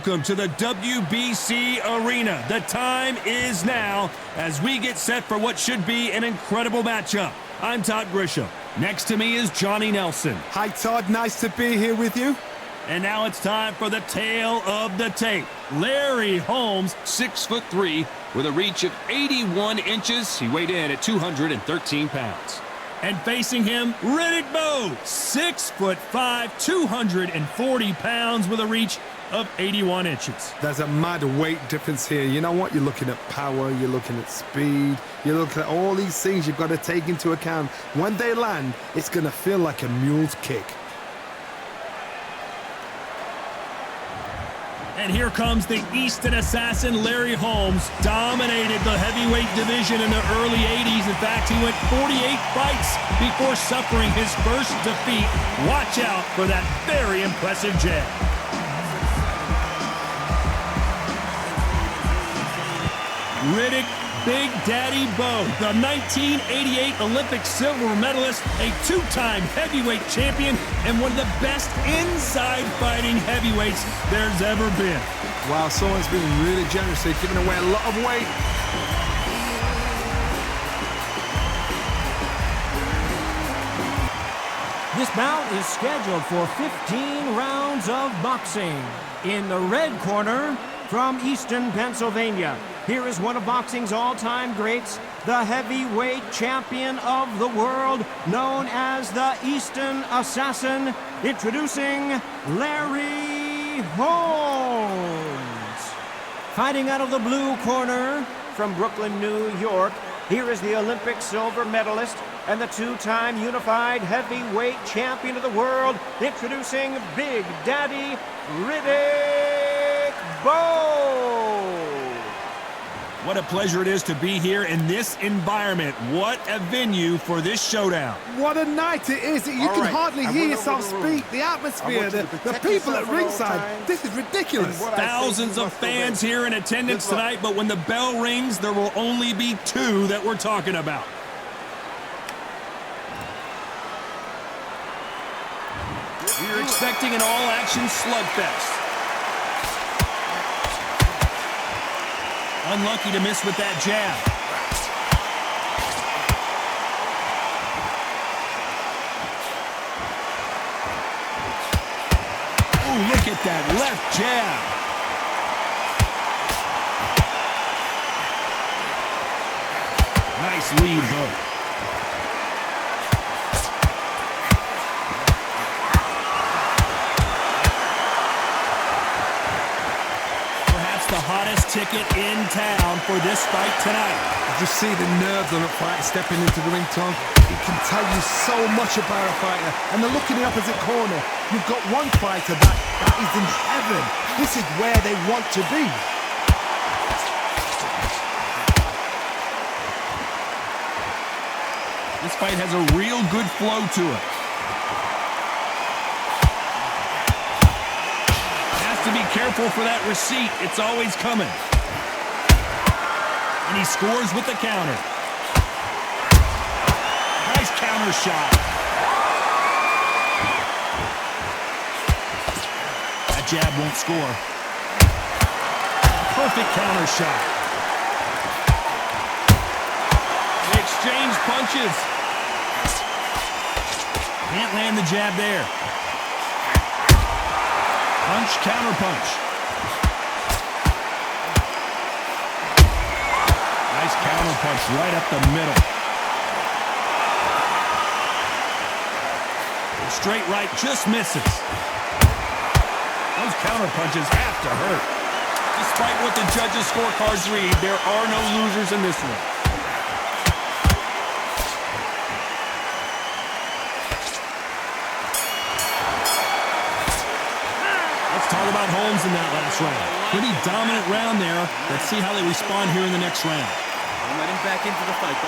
welcome to the WBC Arena. The time is now as we get set for what should be an incredible matchup. I'm Todd Grisham. Next to me is Johnny Nelson. Hi, Todd. Nice to be here with you. And now it's time for the tale of the tape. Larry Holmes, 6'3", with a reach of 81 inches. He weighed in at 213 pounds. and facing him, Riddick Bowe, 6'5", 240 pounds with a reach of 81 inches. There's a mad weight difference here. You know what? You're looking at power, you're looking at speed, you're looking at all these things you've got to take into account. When they land, it's going to feel like a mule's kick. And here comes the Easton assassin, Larry Holmes. Dominated the heavyweight division in the early 80s. In fact, he went 48 fights before suffering his first defeat. Watch out for that very impressive jab. Riddick Big Daddy Bowe, the 1988 Olympic silver medalist, a two-time heavyweight champion, and one of the best inside fighting heavyweights there's ever been. Wow, someone's been really generous. They've given away a lot of weight. This bout is scheduled for 15 rounds of boxing. In the red corner, from Easton, Pennsylvania, here is one of boxing's all-time greats, the heavyweight champion of the world, known as the Easton Assassin, introducing Larry Holmes. Fighting out of the blue corner, from Brooklyn, New York, here is the Olympic silver medalist and the two-time unified heavyweight champion of the world, introducing Big Daddy Riddick Bowe. What a pleasure it is to be here in this environment. What a venue for this showdown. What a night it is. You can hardly hear yourself speak. The atmosphere, the people at ringside. This is ridiculous. Thousands of fans here in attendance tonight, but when the bell rings, there will only be two that we're talking about. We're expecting an all-action slugfest. Unlucky to miss with that jab. Ooh, look at that left jab. Nice lead, Bowe. The hottest ticket in town for this fight tonight. Just see the nerves on a fighter stepping into the ring, Tom. It can tell you so much about a fighter. And the look in the opposite corner, you've got one fighter that is in heaven. This is where they want to be. This fight has a real good flow to it. To be careful for that receipt. It's always coming. And he scores with the counter. Nice counter shot. That jab won't score. Perfect counter shot. They exchange punches. Can't land the jab there. Punch, counter punch. Nice counter punch right up the middle. Straight right just misses. Those counter punches have to hurt. Despite what the judges' scorecards read, there are no losers in this one. Talk about Holmes in that last round. Pretty dominant round there. Let's see how they respond here in the next round. Let him back into the fight.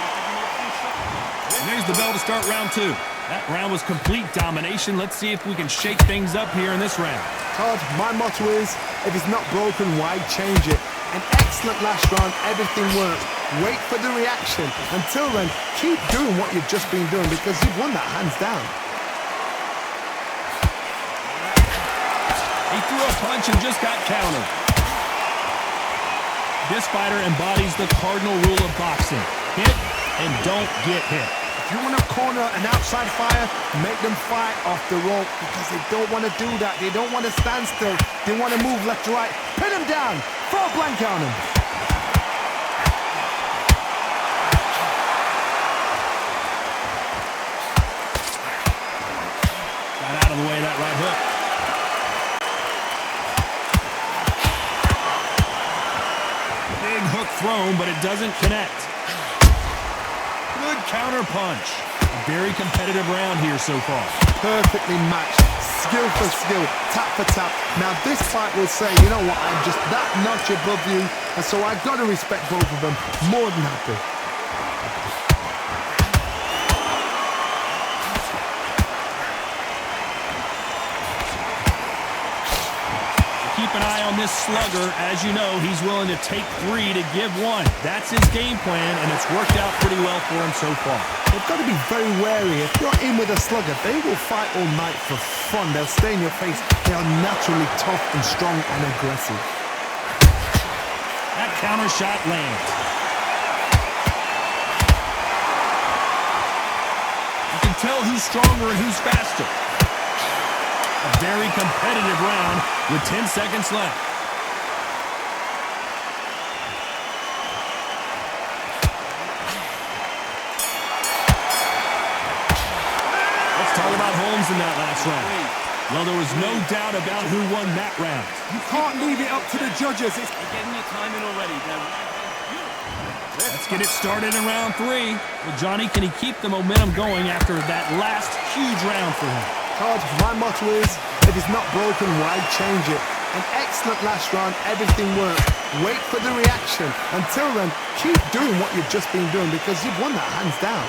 And there's the bell to start round two. That round was complete domination. Let's see if we can shake things up here in this round. Todd, my motto is, if it's not broken, why change it? An excellent last round, everything worked. Wait for the reaction. Until then, keep doing what you've just been doing because you've won that hands down. He threw a punch and just got countered. This fighter embodies the cardinal rule of boxing. Hit and don't get hit. If you want to corner an outside fighter, make them fight off the rope because they don't want to do that. They don't want to stand still. They want to move left to right. Pin them down. Throw a blanket on them. Got out of the way of that right hook. Big hook thrown, but it doesn't connect. Good counter punch. A very competitive round here so far. Perfectly matched. Skill for skill. Tap for tap. Now this fight will say, you know what, I'm just that notch above you. And so I've got to respect both of them. More than happy. Keep an eye on this slugger. As you know, he's willing to take 3 to give 1. That's his game plan, and it's worked out pretty well for him so far. They've got to be very wary. If you're in with a slugger, they will fight all night for fun. They'll stay in your face. They are naturally tough and strong and aggressive. That counter shot lands. You can tell who's stronger and who's faster. A very competitive round with 10 seconds left. Let's talk about Holmes in that last round. Well, there was no doubt about who won that round. You can't leave it up to the judges. It's You're getting your time in already. Let's get it started in round 3. Well, Johnny, can he keep the momentum going after that last huge round for him? hard. My motto is, if it's not broken, why change it? An excellent last round, everything works. Wait for the reaction. Until then, keep doing what you've just been doing because you've won that hands down.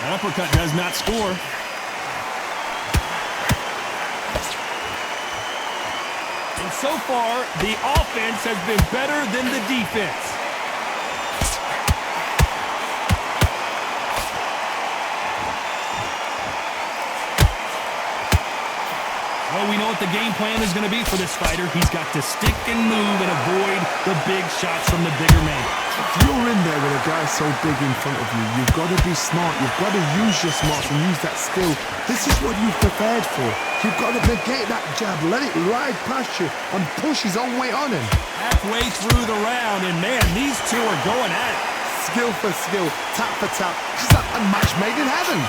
That uppercut does not score. And so far, the offense has been better than the defense. Well, we know what the game plan is going to be for this fighter. He's got to stick and move and avoid the big shots from the bigger man. If you're in there with a guy so big in front of you, you've got to be smart. You've got to use your smarts and use that skill. This is what you've prepared for. You've got to negate that jab, let it ride past you, and push his own weight on him. Halfway through the round, and man, these two are going at it. Skill for skill, tap for tap. It's like a match made in heaven.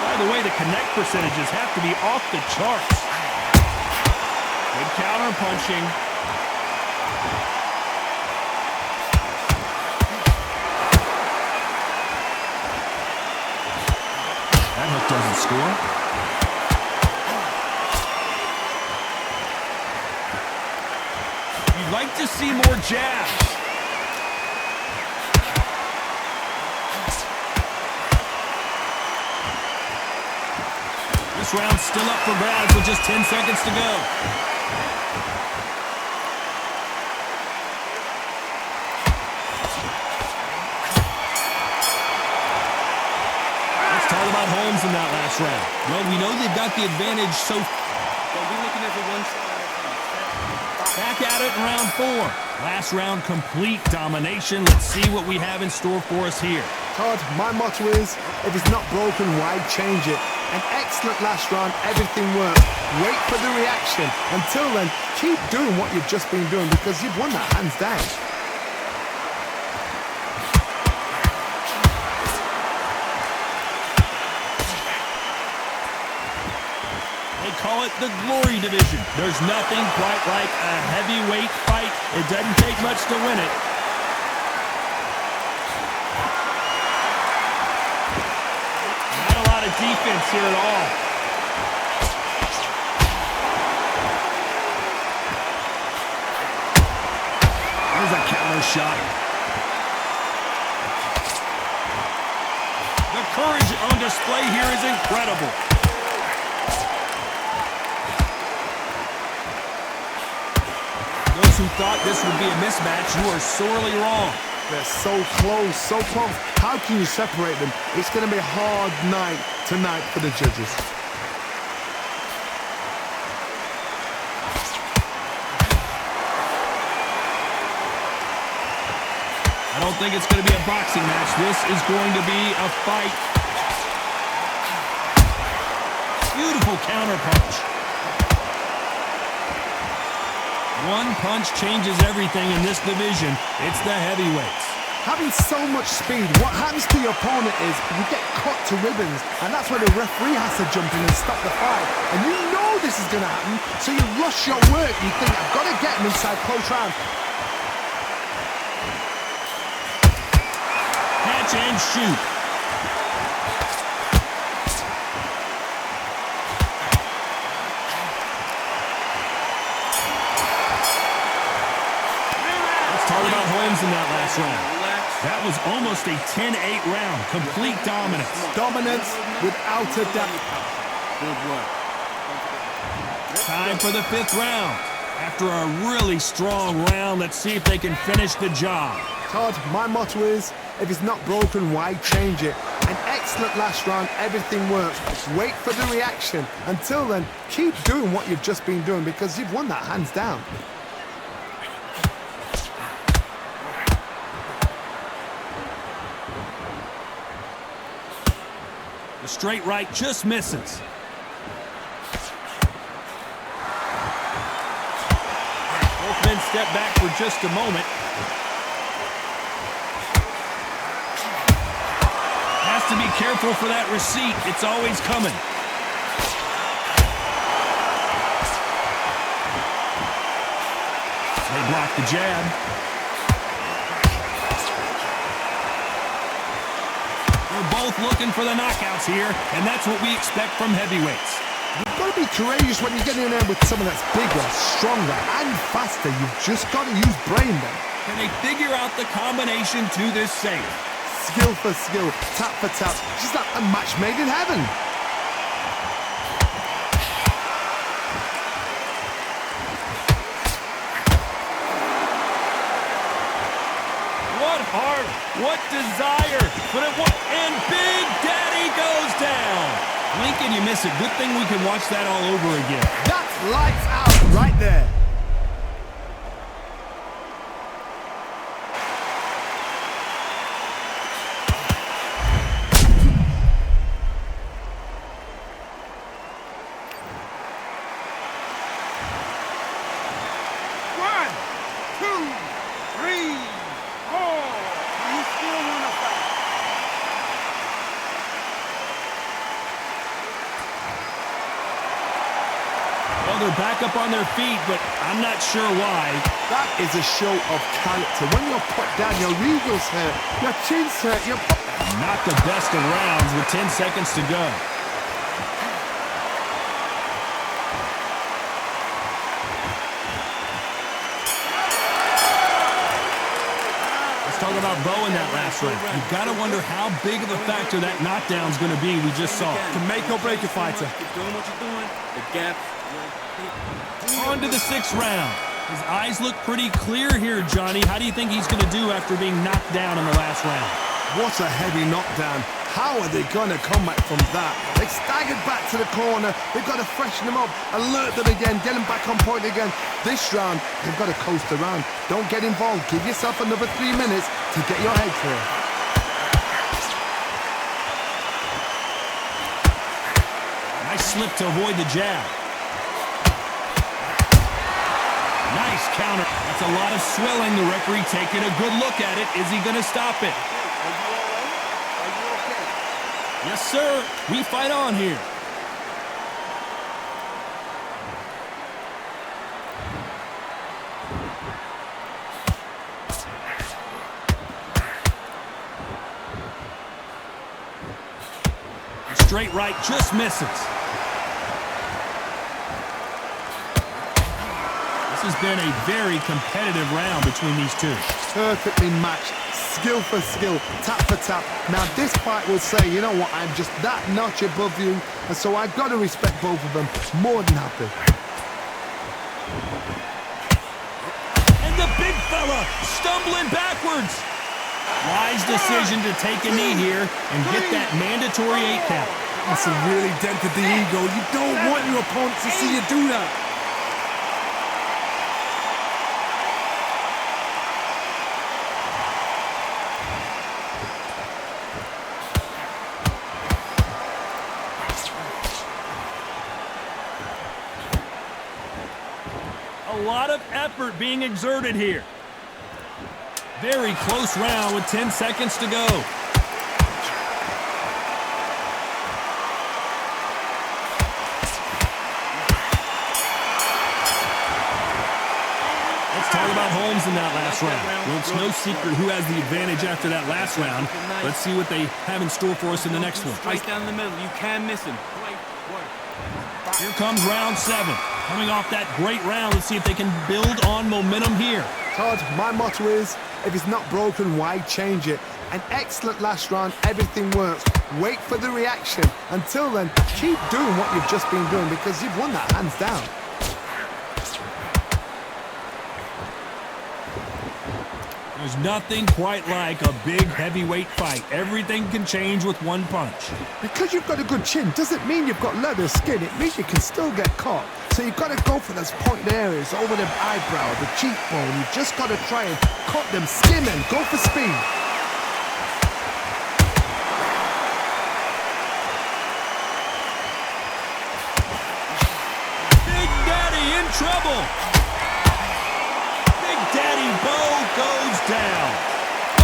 By the way, the connect percentages have to be off the charts. Good counter punching. That hook doesn't score. You'd like to see more jabs. This round's still up for grabs with just 10 seconds to go. Let's talk about Holmes in that last round. Well, we know they've got the advantage, so Don't be looking at the one side. back at it in round 4. Last round, complete domination. Let's see what we have in store for us here. Todd, my motto is, if it's not broken, why change it? An excellent last round, everything works. Wait for the reaction. Until then, keep doing what you've just been doing because you've won that hands down. They call it the glory division. There's nothing quite like a heavyweight fight. It doesn't take much to win it. Not a lot of defense here at all. There's a counter shot. The courage on display here is incredible. who thought this would be a mismatch, you are sorely wrong. They're so close, so close. How can you separate them? It's going to be a hard night tonight for the judges. I don't think it's going to be a boxing match. This is going to be a fight. Beautiful counter punch. One punch changes everything in this division. It's the heavyweights. Having so much speed, what happens to your opponent is you get cut to ribbons, and that's where the referee has to jump in and stop the fight. And you know this is going to happen, so you rush your work. You think, I've got to get him inside close round. Catch and shoot. Talk about Holmes in that last round. That was almost a 10-8 round. Complete dominance. Dominance without a doubt. Good work. Time for the 5th round. After a really strong round, let's see if they can finish the job. Todd, my motto is, if it's not broken, why change it? An excellent last round, everything works. Wait for the reaction. Until then, keep doing what you've just been doing because you've won that hands down. The straight right just misses. Both men step back for just a moment. Has to be careful for that receipt. It's always coming. They block the jab. They're both looking for the knockouts here, and that's what we expect from heavyweights. You've got to be courageous when you get in there with someone that's bigger, stronger, and faster. You've just got to use brain then. Can they figure out the combination to this save? Skill for skill, tap for tap. She's like a match made in heaven. What heart, what desire, but it won't, and Big Daddy goes down. Lincoln, you miss it. Good thing we can watch that all over again. That's lights out right there. They're back up on their feet, but I'm not sure why. That is a show of character. When you're put down, your eagles hurt, your chin's hurt, your... Not the best of rounds with 10 seconds to go. Let's talk about Bowe in that last round. You've got to wonder how big of a factor that knockdown's going to be. We just saw it. To make or break a fighter. Keep doing what you're doing. The gap. On to the 6th round. His eyes look pretty clear here, Johnny. How do you think he's going to do after being knocked down in the last round? What a heavy knockdown. How are they going to come back from that? They staggered back to the corner. They've got to freshen them up, alert them again, get them back on point again. This round, they've got to coast around. Don't get involved. Give yourself another 3 minutes to get your head clear. Nice slip to avoid the jab. Nice counter. That's a lot of swelling. The referee taking a good look at it. Is he going to stop it? Yes, sir. We fight on here. The straight right just misses. This has been a very competitive round between these two. Perfectly matched, skill for skill, tap for tap. Now this fight will say, you know what, I'm just that notch above you, and so I've got to respect both of them. More than happy. stumbling backwards. Wise decision to take a knee here and get that mandatory 8 count. That's a really dented the ego. You don't want your opponent to see you do that. A lot of effort being exerted here. Very close round with 10 seconds to go. Let's talk about Holmes in that last round. Well, it's no secret who has the advantage after that last round. Let's see what they have in store for us in the next one. Right down the middle. You can't miss him. Here comes round 7. Coming off that great round, let's see if they can build on momentum here. Todd, my motto is, if it's not broken, why change it? An excellent last round, everything works. Wait for the reaction. Until then, keep doing what you've just been doing because you've won that hands down. There's nothing quite like a big heavyweight fight. Everything can change with one punch. Because you've got a good chin doesn't mean you've got leather skin. It means you can still get caught. So you've got to go for those pointed areas, over the eyebrow, the cheekbone. You've just got to try and cut them, skim and go for speed. Big Daddy in trouble. Big Daddy Bowe goes down.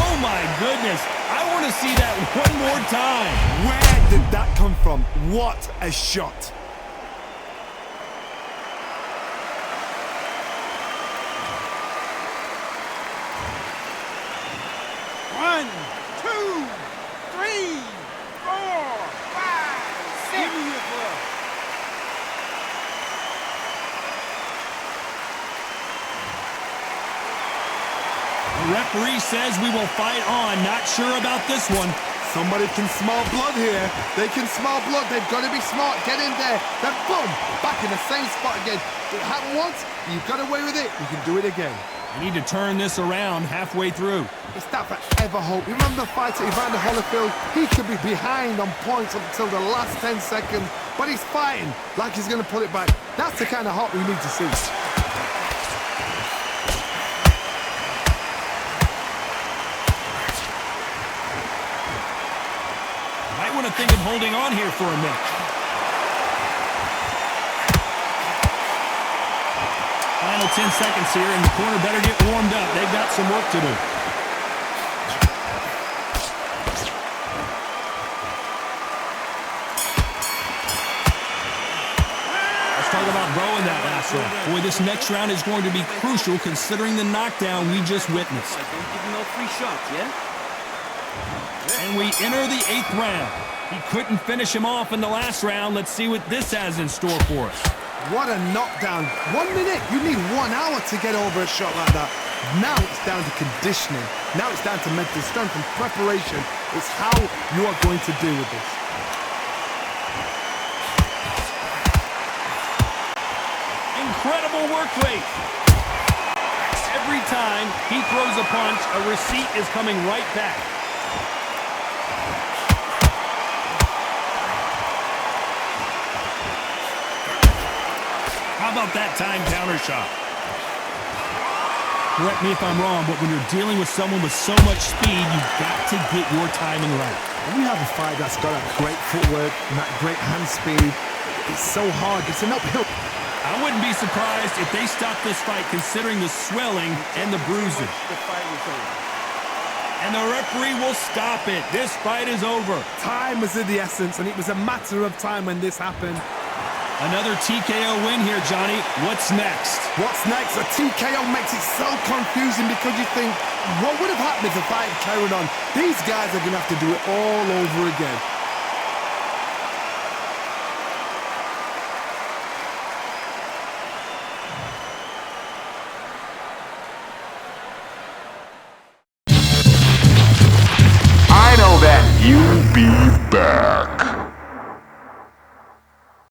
Oh my goodness. I want to see that one more time. Where did that come from? What a shot. One, two, three, four, five, six. Give me your glove. The referee says we will fight on. Not sure about this one. Somebody can smell blood here. They can smell blood. They've got to be smart. Get in there. Then boom, back in the same spot again. It happened once. You got away with it. You can do it again. We need to turn this around halfway through. It's that forever hope. You remember the fight at Evander Holyfield? He could be behind on points up until the last 10 seconds, but he's fighting like he's going to pull it back. That's the kind of hope we need to see. Might want to think of holding on here for a minute. Final 10 seconds here, and the corner better get warmed up. They've got some work to do. Let's talk about Bowe in that last round. Boy, this next round is going to be crucial considering the knockdown we just witnessed. Don't give him no free shots, yeah? And we enter the 8th round. He couldn't finish him off in the last round. Let's see what this has in store for us. What a knockdown. 1 minute. You need 1 hour to get over a shot like that. Now it's down to conditioning. Now it's down to mental strength and preparation. It's how you are going to deal with this. Incredible work rate. Every time he throws a punch, a receipt is coming right back. How about that time counter shot? Correct me if I'm wrong, but when you're dealing with someone with so much speed, you've got to get your timing right. When you have a fight that's got that great footwork and that great hand speed, it's so hard. It's an uphill. I wouldn't be surprised if they stop this fight considering the swelling and the bruising. The fight was over. And the referee will stop it. This fight is over. Time was of the essence, and it was a matter of time when this happened. Another TKO win here, Johnny. What's next? What's next? A TKO makes it so confusing because you think, what would have happened if the fight carried on? These guys are going to have to do it all over again. I know that you